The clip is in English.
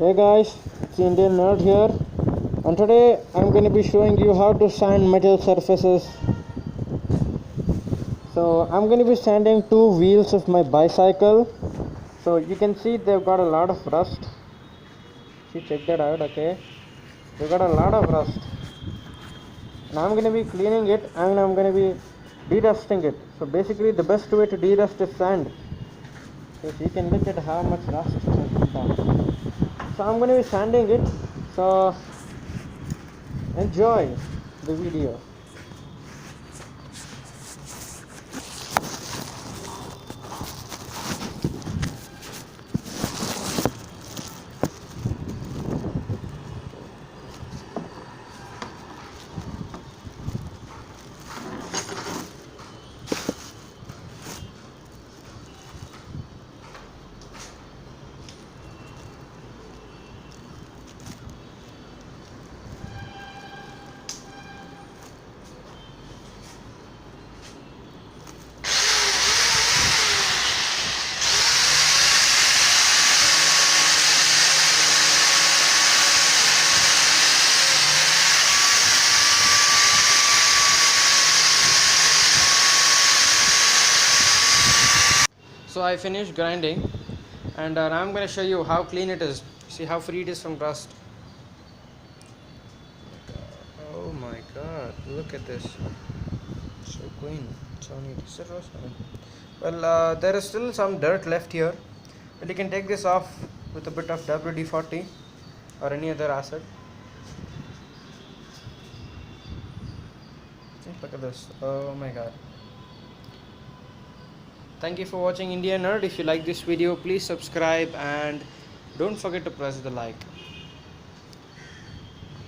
Hey guys, it's Indian Nerd here, and today I'm going to be showing you how to sand metal surfaces. So I'm going to be sanding two wheels of my bicycle. So you can see they've got a lot of rust. See, check that out, okay? They've got a lot of rust, and I'm going to be cleaning it and I'm going to be de-rusting it. So basically, the best way to de-rust is sand. So you can look at how much rust has built up. So I'm going to be sanding it. So enjoy the video. So I finished grinding, and now I'm going to show you how clean it is. See how free it is from rust. Oh my god, look at this. So clean. So neat. Is it rust? Well, there is still some dirt left here, but you can take this off with a bit of WD-40 or any other acid. Look at this. Oh my god. Thank you for watching Indian Nerd. If you like this video, please subscribe and don't forget to press the like.